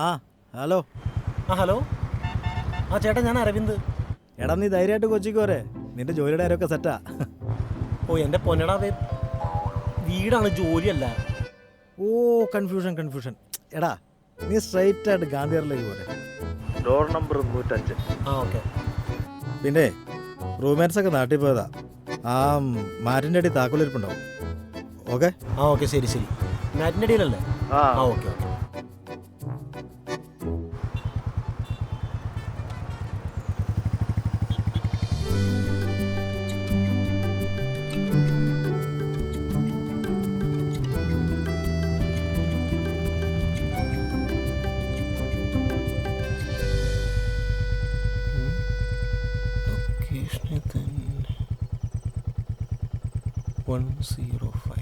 ആ hello. Hello. ചേട്ടാ, ഞാൻ അരവിന്ദ്. എടാ നീ ധൈര്യമായിട്ട് കൊച്ചിക്ക് പോരെ, നിന്റെ ജോലിയുടെ കാര്യമൊക്കെ സെറ്റാ. എൻ്റെ പൊന്നടാ, വീടാണ്, ജോലിയല്ല. ഓ കൺഫ്യൂഷൻ. എടാ നീ സ്ട്രൈറ്റ് ആയിട്ട് ഗാന്ധിയറിലേക്ക് പോരെ, ഡോർ നമ്പർ 105. ഓക്കെ. പിന്നെ റൂംമേറ്റ്സ് ഒക്കെ നാട്ടിൽ പോയതാ. ആ മാറ്റിൻ്റെ അടി താക്കോലിരിപ്പുണ്ടാവും. ഓക്കെ ഓക്കെ, ശരി. മാറ്റിൻ്റെ അടിയിലല്ലേ? ഓക്കെ. ലൊക്കേഷനിൽ തന്നെ 105.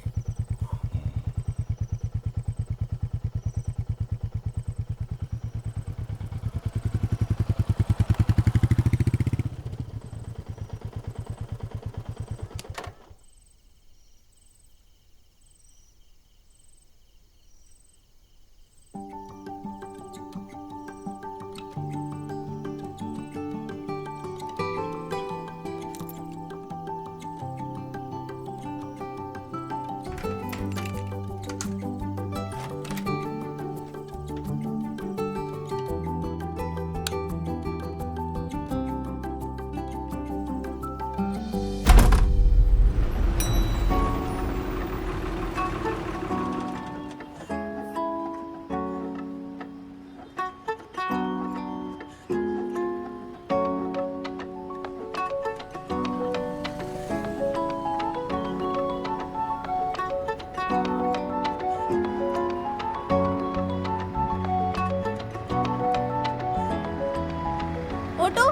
ഓട്ടോ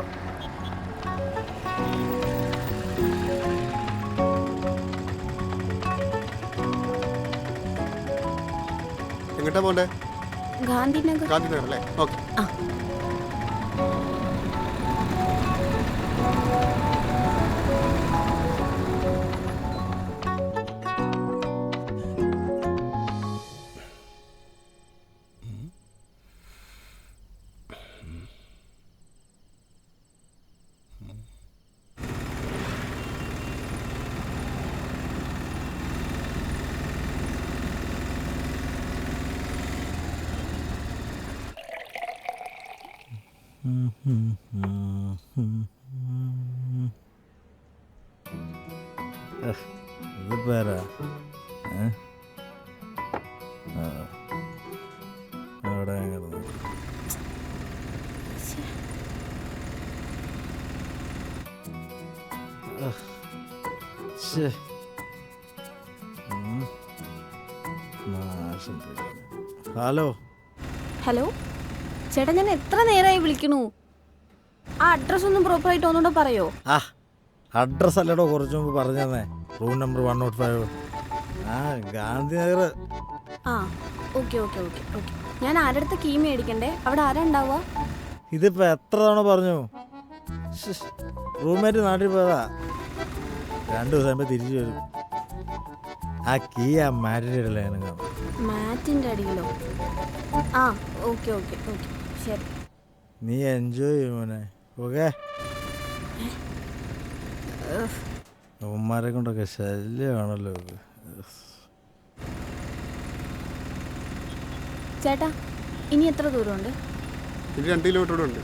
എങ്ങോട്ടാ പോണ്ടേ? ഗാന്ധിനഗർ. ഗാന്ധിനഗർ അല്ലേ? ഓക്കെ. ഇത് പേരാ അവിടെ കിടന്നു. ഹലോ. ഹലോ ചേട്ടാ, ഞാൻ എത്ര നേരമായി വിളിക്കണു. ആ അഡ്രസ് ഒന്നും പ്രോപ്പറായിട്ട് ഒന്നുകൂടെ പറയോ? അഡ്രസ് അല്ലടോ, കുറച്ച് മുമ്പ് പറഞ്ഞു തന്നെ. Room number 105. ഗാന്ധിനഗർ. ഓക്കെ. ഞാൻ ആരുടെ അടുത്ത് കീ മേടിക്കണ്ടേ? അവിടെ ആരാ ഉണ്ടാവുക? ഇതിപ്പോ എത്ര തവണ പറഞ്ഞു. റൂംമേറ്റ് നാട്ടിൽ പോയതാ, 2 ദിവസം ആകുമ്പോൾ തിരിച്ചു വരും. ആ കീ ആ മാറ്റിൻ്റെ ഇടയിലെ മാറ്റിന്റെ അടിയിലോ? ഓക്കെ ശരി. നീ എൻജോയ് ചെയ്യും മോനെ. ഓക്കെ. ഉമ്മാരെ കൊണ്ടൊക്കെ ശല്യമാണല്ലോ. ചേട്ടാ, ഇനി എത്ര ദൂരമുണ്ട്? ഇനി 2 കിലോമീറ്റർ ഉണ്ട്.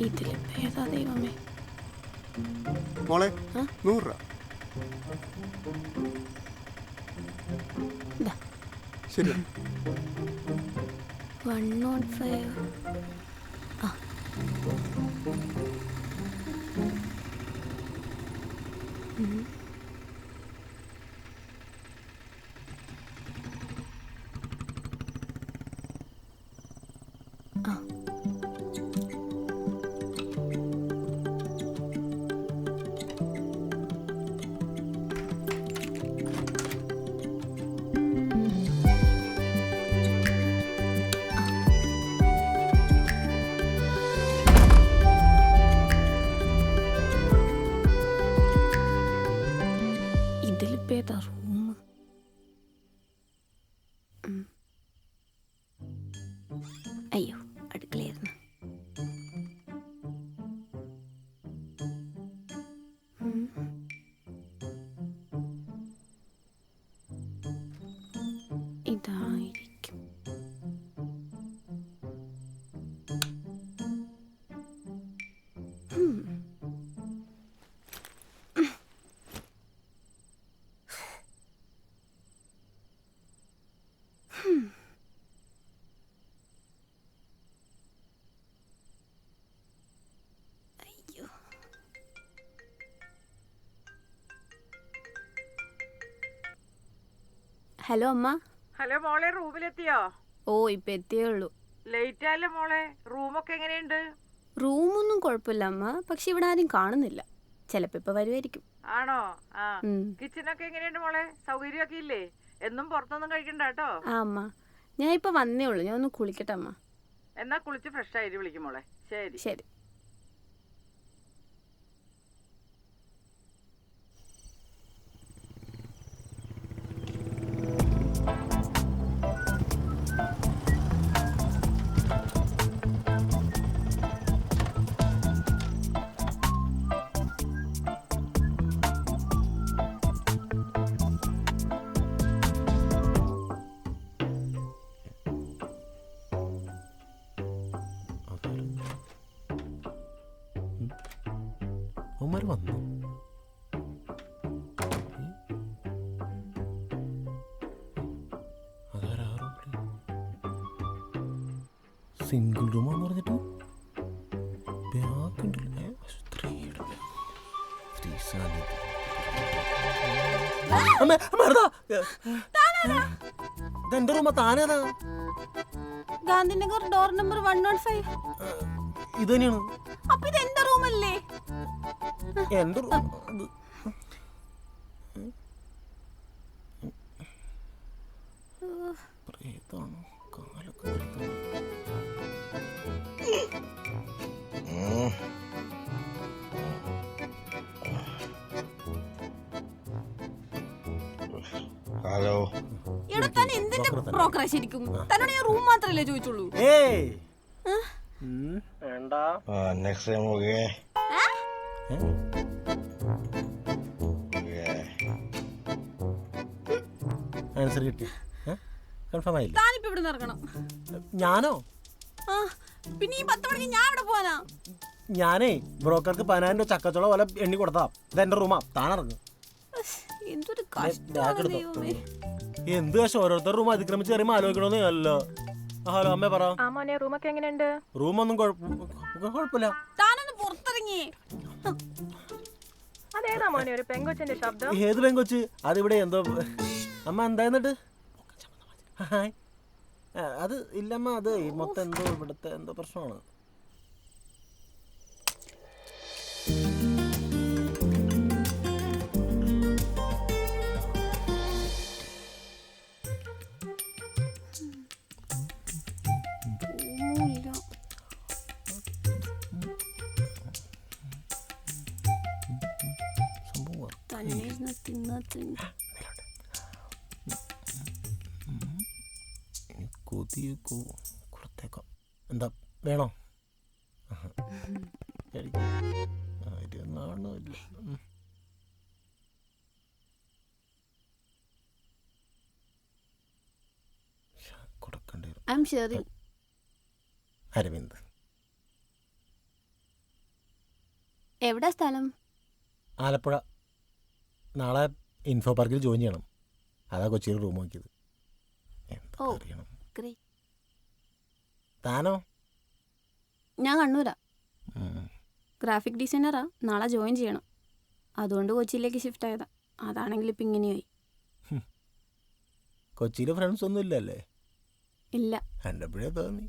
ഇതില് ഏതാ ദൈവമേ? മോളെ 100 രൂപ. ശരി. 105. ഏതാ റൂം? അയ്യോ, അടുക്കളയായിരുന്നു. ഇതായിരിക്കും. അയ്യോ, ഹലോ അമ്മ. ഹലോ മോളെ, റൂമിലെത്തിയോ? ഓ, ഇപ്പൊ എത്തിയേ ഉള്ളൂ. ലേറ്റ് ആയല്ലോ മോളെ. റൂമൊക്കെ എങ്ങനെയുണ്ട്? റൂമൊന്നും കുഴപ്പമില്ല അമ്മ, പക്ഷെ ഇവിടെ ആരും കാണുന്നില്ല. ചിലപ്പോ ഇപ്പൊ വരുമായിരിക്കും. ആണോ? ആ, കിച്ചണൊക്കെ എങ്ങനെയുണ്ട് മോളെ? സൗകര്യമൊക്കെ ഇല്ലേ? എന്നും പുറത്തൊന്നും കഴിക്കണ്ട കേട്ടോ. ആ അമ്മ, ഞാൻ ഇപ്പൊ വന്നേ ഉള്ളൂ. ഞാൻ ഒന്ന് കുളിക്കട്ടെ അമ്മ. എന്നാ കുളിച്ച് ഫ്രഷ് ആയിട്ട് വിളിക്കും മോളെ. ശരി ശരി. വന്നു സിംഗിൾ റൂമാന്ന് പറഞ്ഞിട്ട് എന്റെ റൂമാ. താനേതാ? Gandhinagar door number 105. ഇത് തന്നെയാണ്. അപ്പൊ ഇത് എന്റെ റൂമല്ലേ? എന്റെ റൂം. പ്രേതാണോ? കാലൊക്കെ ഹലോ. എടാ, താൻ എന്തിന്റെ ബ്രോക്കറാ ശരിക്കും? തന്നോട് ഞാൻ റൂം മാത്രല്ലേ ചോദിച്ചുള്ളൂ. Next time okay. ആൻസർ കിട്ടി. കൺഫേം ആയില്ല. താനിപ്പോ ഇവിടെ ഇറങ്ങണം. ഞാനോ? പിന്നെ ഈ 10 മണിക്ക് ഞാൻ ഇവിടെ പോവാനാ? ഞാനേ ബ്രോക്കർക്ക് 10,000 രൂപ ചക്കച്ചോള പോലെ എണ്ണി കൊടുത്താ. ഇതെന്റെ റൂമാ. താനിറങ്ങും. എന്തൊരു കഷ്ടമാണ് ദൈവമേ. എന്ത് കഷ്ടം. ഓരോരുത്തർ റൂം അതിക്രമിച്ച് കയറി ആലോചിക്കണമെന്നേ അല്ലോ. ഹലോ അമ്മേ പറ. റൂമൊക്കെ എങ്ങനെയുണ്ട്? റൂമൊന്നും കുഴപ്പമില്ല. താനൊന്ന് പുറത്തിറങ്ങി. അതേതാ മോനെ ഒരു പെങ്കൊച്ചിന്റെ ശബ്ദം? ഏത് പെങ്കൊച്ച്? അതിവിടെ എന്തോ. അമ്മ എന്താന്നിട്ട്? അത് ഇല്ലമ്മ, അത് മൊത്തം എന്തോ ഇവിടുത്തെ എന്തോ പ്രശ്നമാണ്. കൊടുത്തേക്കാം. എന്താ വേണോ? കൊടുക്കണ്ടേ? അരവിന്ദ്. എവിടെ സ്ഥലം? ആലപ്പുഴ. നാളെ ഇൻഫോ പാർക്കിൽ ജോയിൻ ചെയ്യണം. അതാ കൊച്ചിയിൽ റൂം നോക്കിയത്. അറിയണം. താനോ? ഞാൻ കണ്ണൂരാ. ഗ്രാഫിക് ഡിസൈനറാ. നാളെ ജോയിൻ ചെയ്യണം. അതുകൊണ്ട് കൊച്ചിയിലേക്ക് ഷിഫ്റ്റ് ആയതാ. അതാണെങ്കിൽ ഇപ്പം ഇങ്ങനെയായി. കൊച്ചിയിലെ ഫ്രണ്ട്സ് ഒന്നും ഇല്ലല്ലേ? ഇല്ല. എൻ്റെ എപ്പോഴേ തോന്നി.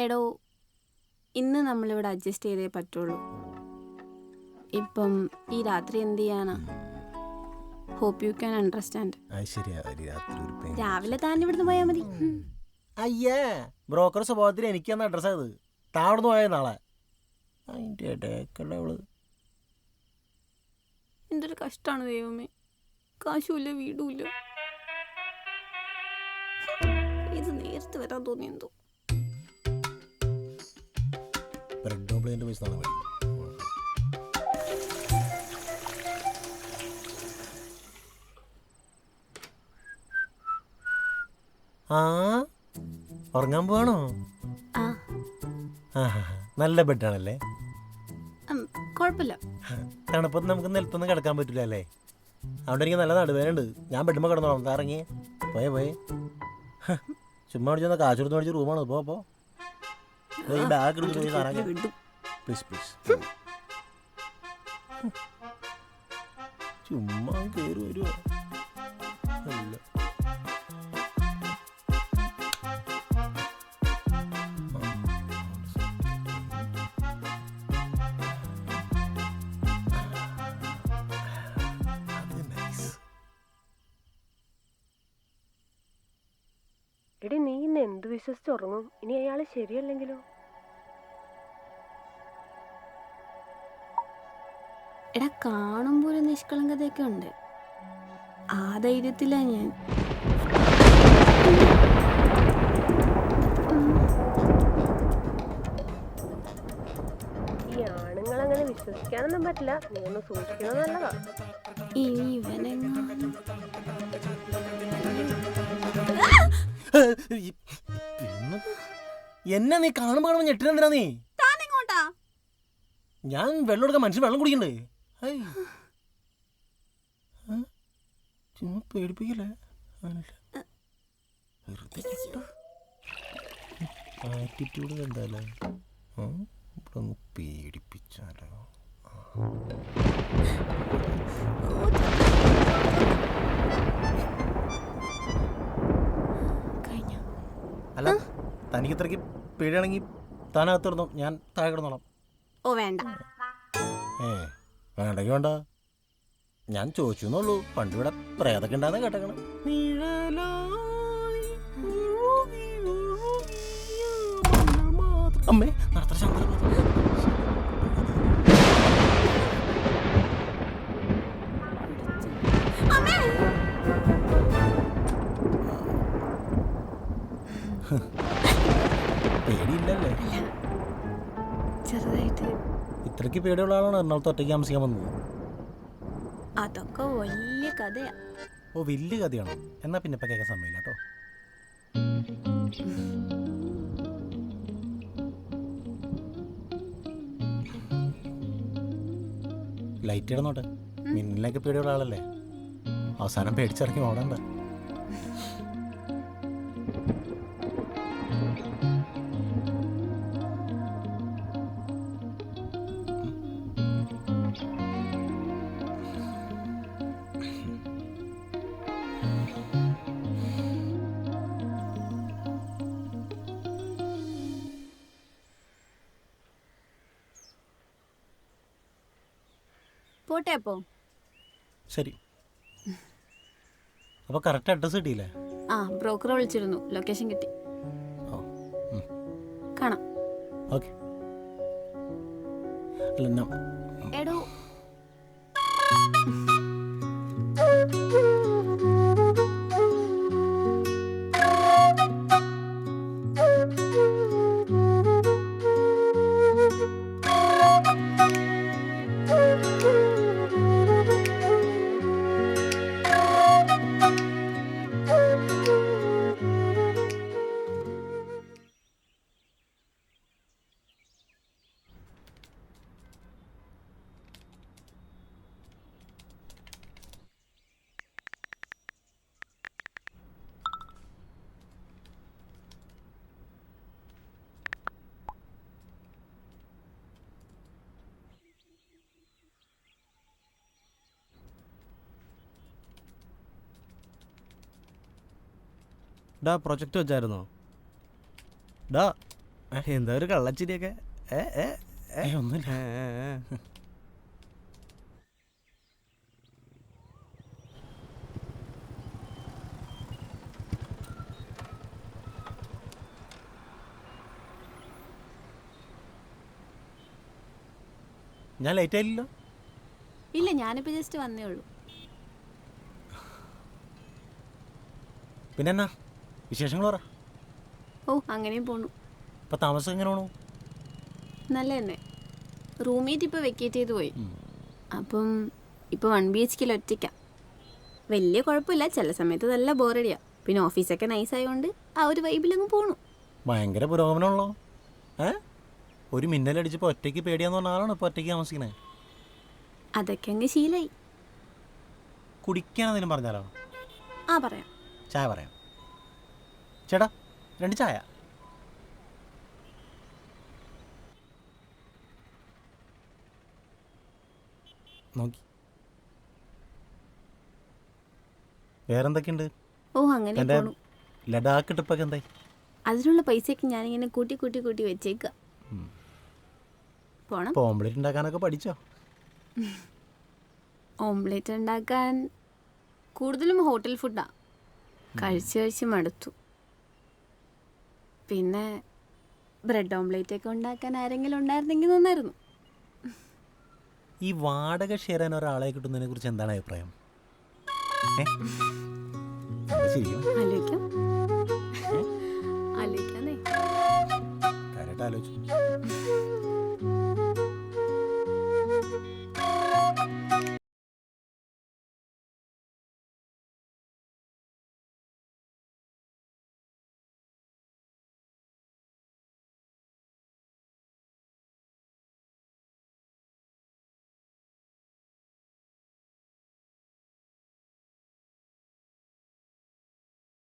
എടോ, ഇന്ന് നമ്മളിവിടെ അഡ്ജസ്റ്റ് ചെയ്തേ പറ്റുള്ളൂ. ഇപ്പം ഈ രാത്രി എന്ത് ചെയ്യാനാ? Hope you can understand. രാവിലെ താൻ ഇവിടുന്ന് പോയാൽ മതി. അയ്യേ, ബ്രോക്കർ സ്വഭാവത്തിൽ എനിക്കാണ് അഡ്രസ് ആയത്. താൻ അവിടെ നിന്ന് പോയത് നാളെ. അതിൻ്റെ ഇടയ്ക്കുള്ള അവള്. എന്തൊരു കഷ്ടമാണ് ദൈവമേ. കാശുമില്ല വീടുമില്ല. ഇത് നേരത്തെ വരാൻ തോന്നി എന്തോ. ബ്രെഡ് ഓംപ്ലേറ്റിന്റെ പൈസ തന്നെ മതി. ആ ഉറങ്ങാൻ പോവാണോ? ആ നല്ല ബെഡാണല്ലേ? കുഴപ്പമില്ല. തണുപ്പത്ത് നമുക്ക് നിലത്തൊന്നും കിടക്കാൻ പറ്റില്ല അല്ലേ? അവിടെ എനിക്ക് നല്ല നടുവേനുണ്ട്. ഞാൻ ബെഡുമ്പോ കിടന്നോളാം. ഇറങ്ങിയേ പോയേ ചുമ്മാ അടിച്ചാൽ കാശ് കൊടുത്ത് മേടിച്ച റൂമാണ്. പോ ബാഗ് എടുത്തിട്ട് പോയി കാണാൻ. പ്ലീസ് ചുമ്മാ കയറി വരുമോ? അല്ല എടി നീ ഇന്ന് എന്ത് വിശ്വസിച്ചുറങ്ങും? ഇനി അയാള് ശരിയല്ലെങ്കിലോ? എടാ കാണുമ്പോ ഒരു നിഷ്കളങ്കതയൊക്കെ ഉണ്ട്. ആ ധൈര്യത്തിലാ ഞാൻ. ഈ ആണുങ്ങളങ്ങനെ വിശ്വസിക്കാനൊന്നും പറ്റില്ല. നീ ഒന്ന് സൂക്ഷിക്കുന്നത് നല്ലതാ. ഇനി ഇവനെങ്ങാനും എന്നെ നീ കാണുമ്പോ ഞെട്ടിനെന്തിനാ നീ? ഞാൻ വെള്ളം എടുക്കാൻ മനുഷ്യൻ വെള്ളം കുടിക്കണ്ടേ? ചുമ്മാ പേടിപ്പിക്കല്ലേ? ആറ്റിറ്റ്യൂഡ് കണ്ടാലേ ഇവിടെ ഒന്ന് പേടിപ്പിച്ചാലോ? അല്ല തനിക്ക് ഇത്രയ്ക്ക് പേടിയാണെങ്കിൽ താനകത്ത് കിടന്നോ, ഞാൻ താഴെ കിടന്നോളാം. ഓ വേണ്ട. വേണ്ടെങ്കിൽ വേണ്ട. ഞാൻ ചോദിച്ചു എന്നുള്ളൂ. പണ്ട് ഇവിടെ പ്രേതൊക്കെ ഉണ്ടാകുന്ന കേട്ടേക്കണം. അമ്മേ നടത്ത ശമ്പളം പേടിയില്ലല്ലേ? ചെറുതായിട്ട്. ഇത്രയ്ക്ക് പേടിയുള്ള ആളാണ് എറണാകുളത്ത് ഒറ്റയ്ക്ക് താമസിക്കാൻ വന്നത്. അതൊക്കെ വലിയ കഥയാ. ഓ വലിയ കഥയാണോ? എന്നാ പിന്നെ ഇപ്പം കേൾക്കാൻ സമയമില്ല കേട്ടോ. ലൈറ്റ് ഇടുന്നോട്ടെ. മിന്നലൊക്കെ പേടിയുള്ള ആളല്ലേ? അവസാനം പേടിച്ചിറങ്ങി ഓടണ്ട. പോട്ടെ അപ്പോ. ശരി. അപ്പോൾ കറക്റ്റ് അഡ്രസ്സ് കിട്ടിയില്ലേ? ആ ബ്രോക്കറെ വിളിച്ചിരുന്നു. ലൊക്കേഷൻ കിട്ടി. കാണാം. ഓക്കെ. അല്ല എടോ ഡാ പ്രൊജക്റ്റ് വെച്ചായിരുന്നോ? ഡാ എന്താ ഒരു കള്ളച്ചിരിയൊക്കെ? ഒന്നുമില്ല. ഞാൻ ലേറ്റ് ആയില്ലല്ലോ? ഇല്ല, ഞാനിപ്പോ ജസ്റ്റ് വന്നേ ഉള്ളൂ. പിന്നെ എന്നാ വിശേഷങ്ങൾ പറ. ഓ അങ്ങനെയും പോണു. ഇപ്പം താമസം എങ്ങനെ പോണു? നല്ല തന്നെ. റൂംമേറ്റ് ഇപ്പോൾ വെക്കേറ്റ് ചെയ്ത് പോയി. അപ്പം ഇപ്പോൾ 1 BHK ഒറ്റയ്ക്കാണ്. വലിയ കുഴപ്പമില്ല, ചില സമയത്ത് നല്ല ബോറടിയാണ്. പിന്നെ ഓഫീസൊക്കെ നൈസ് ആയതുകൊണ്ട് ആ ഒരു വൈബിലങ്ങ് പോണു. ഭയങ്കര പുരോഗമനമുള്ളോ? ഒരു മിന്നലടിച്ചപ്പോൾ ഒറ്റയ്ക്ക് പേടിയാന്ന് പറഞ്ഞ ആളാണ് ഇപ്പോൾ ഒറ്റയ്ക്ക് താമസിക്കണേ. അതൊക്കെ അങ്ങ് ശീലായി. കുടിക്കാനെന്തെങ്കിലും പറഞ്ഞാലോ? ആ പറയാം. ചായ പറയാം. ചേട്ടാ 2 ചായ. നോക്കി വേറെന്തൊക്കെയുണ്ട്? ഓ അങ്ങനെ എൻ്റെ പോണു. ലഡാക്ക് ട്രിപ്പൊക്കെ എന്തായി? അതിനുള്ള പൈസയൊക്കെ ഞാനിങ്ങനെ കൂട്ടി കൂട്ടി കൂട്ടി വെച്ചേക്കുക. പോണം. ഓംലെറ്റ് ഉണ്ടാക്കാനൊക്കെ പഠിച്ചോ? ഓംലെറ്റ് ഉണ്ടാക്കാൻ കൂടുതലും ഹോട്ടൽ ഫുഡാണ്. കഴിച്ച് കഴിച്ച് മടുത്തു. പിന്നെ ബ്രെഡ് ഓംലെറ്റ് ഒക്കെ ഉണ്ടാക്കാൻ ആരെങ്കിലും ഉണ്ടായിരുന്നെങ്കിൽ നന്നായിരുന്നു. ഈ വാടക ഷെയർ ചെയ്യാൻ ഒരാളെ കിട്ടുന്നതിനെ കുറിച്ച് എന്താണ് അഭിപ്രായം? ശരിക്കും ആലോചിക്കാം. ആലോചിക്കാന്നേ. കാര്യമായിട്ട് ആലോചിച്ചു.